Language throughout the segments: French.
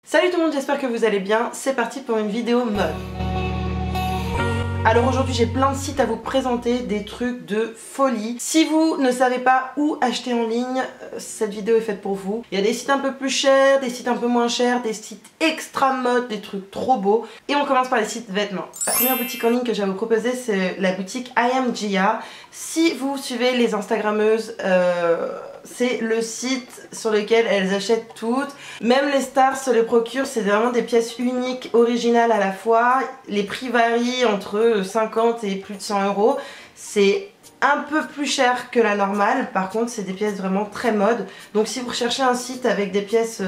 Salut tout le monde, j'espère que vous allez bien. C'est parti pour une vidéo mode. Alors aujourd'hui j'ai plein de sites à vous présenter, des trucs de folie. Si vous ne savez pas où acheter en ligne, cette vidéo est faite pour vous. Il y a des sites un peu plus chers, des sites un peu moins chers, des sites extra mode, des trucs trop beaux. Et on commence par les sites vêtements. La première boutique en ligne que je vais vous proposer, c'est la boutique I Am Gia. Si vous suivez les Instagrammeuses, c'est le site sur lequel elles achètent toutes. Même les stars se les procurent, c'est vraiment des pièces uniques, originales à la fois. Les prix varient entre 50 et plus de 100 euros. C'est un peu plus cher que la normale, par contre c'est des pièces vraiment très mode. Donc si vous recherchez un site avec des pièces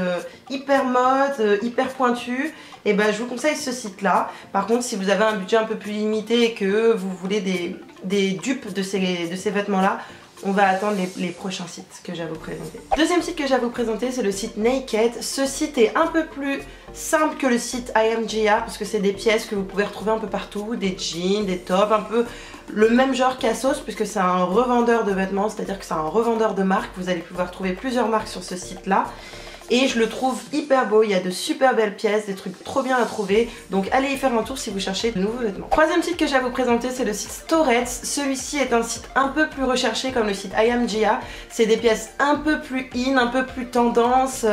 hyper mode, hyper pointues, et ben je vous conseille ce site là. Par contre si vous avez un budget un peu plus limité et que vous voulez des dupes de ces vêtements là, on va attendre les prochains sites que j'ai à vous présenter. Deuxième site que j'ai à vous présenter, c'est le site Naked. Ce site est un peu plus simple que le site I Am Gia parce que c'est des pièces que vous pouvez retrouver un peu partout, des jeans, des tops, un peu le même genre qu'Assos puisque c'est un revendeur de vêtements, c'est-à-dire que c'est un revendeur de marques. Vous allez pouvoir trouver plusieurs marques sur ce site là. Et je le trouve hyper beau, il y a de super belles pièces, des trucs trop bien à trouver. Donc allez y faire un tour si vous cherchez de nouveaux vêtements. Troisième site que j'ai à vous présenter, c'est le site Storets. Celui-ci est un site un peu plus recherché comme le site I Am Gia. C'est des pièces un peu plus in, un peu plus tendance,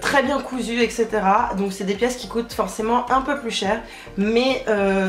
très bien cousues, etc. Donc c'est des pièces qui coûtent forcément un peu plus cher. Mais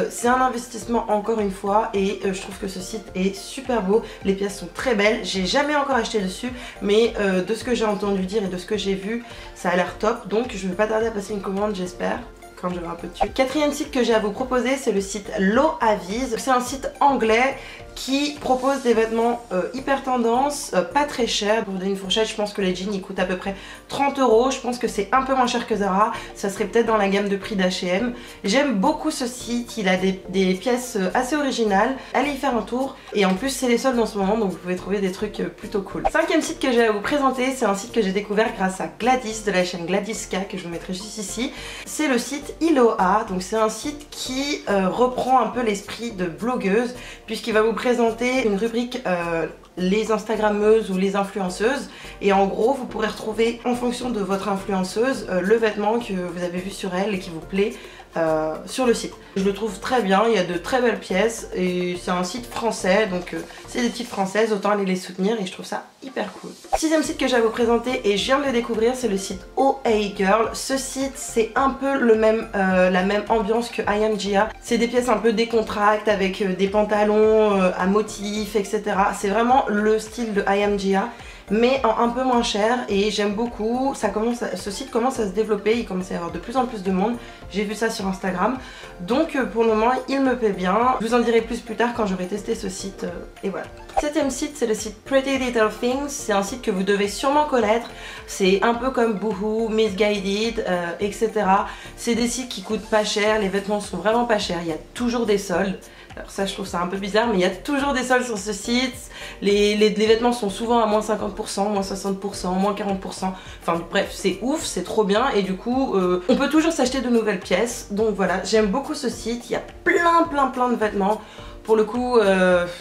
c'est un investissement encore une fois et je trouve que ce site est super beau. Les pièces sont très belles. J'ai jamais encore acheté dessus, mais de ce que j'ai entendu dire et de ce que j'ai vu, ça a l'air top, donc je ne vais pas tarder à passer une commande, j'espère, quand j'aurai un peu dessus. Quatrième site que j'ai à vous proposer, c'est le site Loavies. C'est un site anglais qui propose des vêtements hyper tendance, pas très cher. Pour vous donner une fourchette, je pense que les jeans ils coûtent à peu près 30 euros. Je pense que c'est un peu moins cher que Zara. Ça serait peut-être dans la gamme de prix d'H&M. J'aime beaucoup ce site, il a des pièces assez originales. Allez y faire un tour. Et en plus c'est les soldes en ce moment, donc vous pouvez trouver des trucs plutôt cool. Cinquième site que j'ai à vous présenter, c'est un site que j'ai découvert grâce à Gladys de la chaîne Gladys K, que je vous mettrai juste ici. C'est le site Iloa. Donc c'est un site qui reprend un peu l'esprit de blogueuse, puisqu'il va vous présenter une rubrique les Instagrammeuses ou les influenceuses, et en gros vous pourrez retrouver en fonction de votre influenceuse le vêtement que vous avez vu sur elle et qui vous plaît sur le site. Je le trouve très bien, il y a de très belles pièces et c'est un site français, donc c'est des titres françaises, autant aller les soutenir et je trouve ça hyper cool. Sixième site que j'ai à vous présenter et je viens de le découvrir, c'est le site OA Girl. Ce site c'est un peu la même ambiance que I Am Gia. C'est des pièces un peu décontractes avec des pantalons à motifs, etc. C'est vraiment le style de I Am Gia, mais en un peu moins cher et j'aime beaucoup. Ce site commence à se développer, il commence à y avoir de plus en plus de monde. J'ai vu ça sur Instagram, donc pour le moment il me plaît bien. Je vous en dirai plus tard quand j'aurai testé ce site et voilà. Septième site, c'est le site Pretty Little Things. C'est un site que vous devez sûrement connaître. C'est un peu comme Boohoo, Missguided, etc. C'est des sites qui coûtent pas cher, les vêtements sont vraiment pas chers, il y a toujours des soldes. Alors ça je trouve ça un peu bizarre, mais il y a toujours des soldes sur ce site. Les vêtements sont souvent à moins 50%, moins 60%, moins 40%. Enfin bref, c'est ouf, c'est trop bien et du coup on peut toujours s'acheter de nouvelles pièces. Donc voilà, j'aime beaucoup ce site, il y a plein de vêtements. Pour le coup,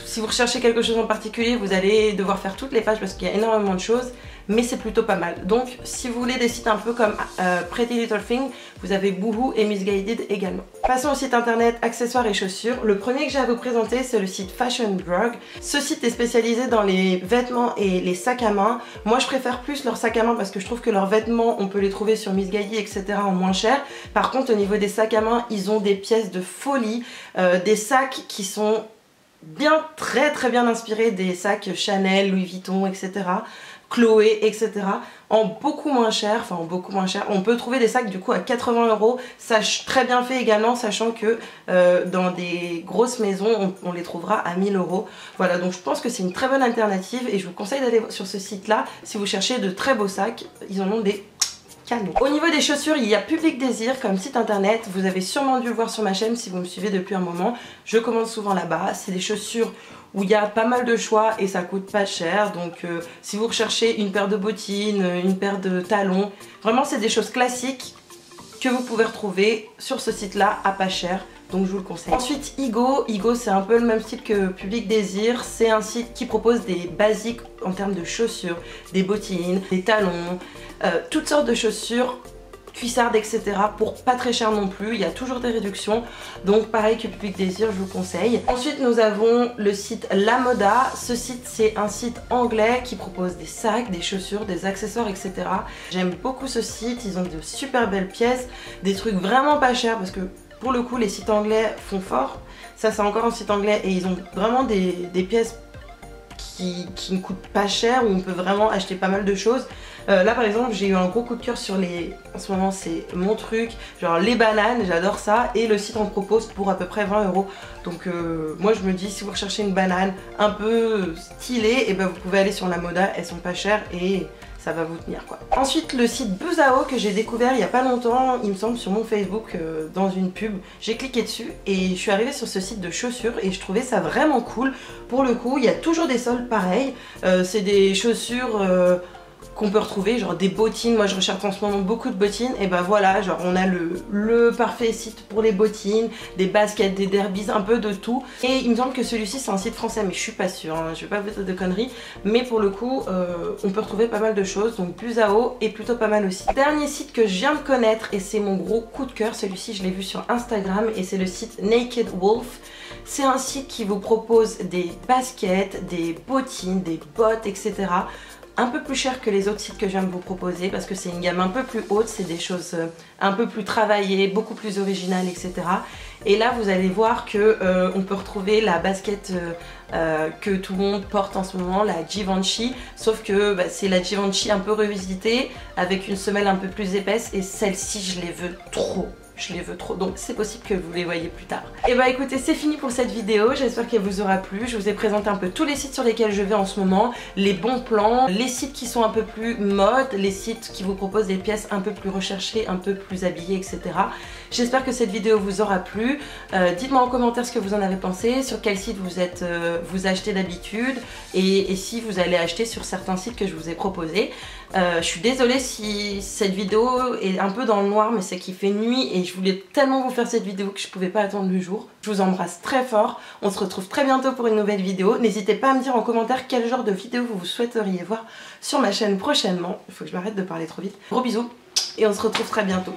si vous recherchez quelque chose en particulier, vous allez devoir faire toutes les pages parce qu'il y a énormément de choses, mais c'est plutôt pas mal. Donc si vous voulez des sites un peu comme Pretty Little Thing, vous avez Boohoo et Missguided également. Passons au site internet accessoires et chaussures. Le premier que j'ai à vous présenter, c'est le site Fashion Drug. Ce site est spécialisé dans les vêtements et les sacs à main. Moi je préfère plus leurs sacs à main parce que je trouve que leurs vêtements, on peut les trouver sur Missguided, etc. en moins cher. Par contre au niveau des sacs à main, ils ont des pièces de folie, des sacs qui sont très bien inspirés des sacs Chanel, Louis Vuitton, etc. Chloé, etc. en beaucoup moins cher, enfin en beaucoup moins cher. On peut trouver des sacs du coup à 80 euros, ça très bien fait également, sachant que dans des grosses maisons on les trouvera à 1000 euros. Voilà, donc je pense que c'est une très bonne alternative et je vous conseille d'aller sur ce site là si vous cherchez de très beaux sacs. Ils en ont des canon. Au niveau des chaussures, il y a Public Désir comme site internet. Vous avez sûrement dû le voir sur ma chaîne si vous me suivez depuis un moment. Je commande souvent là-bas. C'est des chaussures où il y a pas mal de choix et ça coûte pas cher. Donc si vous recherchez une paire de bottines, une paire de talons, vraiment c'est des choses classiques que vous pouvez retrouver sur ce site-là à pas cher. Donc je vous le conseille. Ensuite Igo, c'est un peu le même style que Public Désir. C'est un site qui propose des basiques en termes de chaussures, des bottines, des talons, toutes sortes de chaussures cuissardes, etc. pour pas très cher non plus. Il y a toujours des réductions, donc pareil que Public Désir, je vous conseille. Ensuite nous avons le site La Moda. Ce site c'est un site anglais qui propose des sacs, des chaussures, des accessoires, etc. J'aime beaucoup ce site, ils ont de super belles pièces, des trucs vraiment pas chers parce que pour le coup les sites anglais font fort. Ça c'est encore un site anglais et ils ont vraiment des pièces qui ne coûtent pas cher, où on peut vraiment acheter pas mal de choses. Là par exemple j'ai eu un gros coup de cœur sur les... En ce moment c'est mon truc, genre les bananes, j'adore ça, et le site en propose pour à peu près 20 €. Donc moi je me dis, si vous recherchez une banane un peu stylée, et ben vous pouvez aller sur La Moda, elles sont pas chères et ça va vous tenir quoi. Ensuite le site Buzao que j'ai découvert il y a pas longtemps, il me semble sur mon Facebook dans une pub. J'ai cliqué dessus et je suis arrivée sur ce site de chaussures et je trouvais ça vraiment cool. Pour le coup il y a toujours des soldes pareils, c'est des chaussures qu'on peut retrouver, genre des bottines. Moi je recherche en ce moment beaucoup de bottines, et ben voilà, genre on a le parfait site pour les bottines, des baskets, des derbies, un peu de tout. Et il me semble que celui-ci c'est un site français, mais je suis pas sûre, hein, je vais pas vous dire de conneries, mais pour le coup on peut retrouver pas mal de choses, donc Buzao est plutôt pas mal aussi. Dernier site que je viens de connaître et c'est mon gros coup de cœur, celui-ci je l'ai vu sur Instagram et c'est le site Naked Wolf. C'est un site qui vous propose des baskets, des bottines, des bottes, etc. un peu plus cher que les autres sites que je viens de vous proposer parce que c'est une gamme un peu plus haute, c'est des choses un peu plus travaillées, beaucoup plus originales, etc. Et là vous allez voir que on peut retrouver la basket que tout le monde porte en ce moment, la Givenchy, sauf que c'est la Givenchy un peu revisitée avec une semelle un peu plus épaisse, et celle-ci je les veux trop. Je les veux trop, donc c'est possible que vous les voyez plus tard. Et bah écoutez, c'est fini pour cette vidéo, j'espère qu'elle vous aura plu. Je vous ai présenté un peu tous les sites sur lesquels je vais en ce moment, les bons plans, les sites qui sont un peu plus mode, les sites qui vous proposent des pièces un peu plus recherchées, un peu plus habillées, etc. J'espère que cette vidéo vous aura plu. Dites-moi en commentaire ce que vous en avez pensé, sur quel site vous achetez d'habitude, et si vous allez acheter sur certains sites que je vous ai proposés. Je suis désolée si cette vidéo est un peu dans le noir, mais c'est qu'il fait nuit et je voulais tellement vous faire cette vidéo que je pouvais pas attendre le jour. Je vous embrasse très fort, on se retrouve très bientôt pour une nouvelle vidéo. N'hésitez pas à me dire en commentaire quel genre de vidéo vous souhaiteriez voir sur ma chaîne prochainement. Il faut que je m'arrête de parler trop vite. Gros bisous et on se retrouve très bientôt.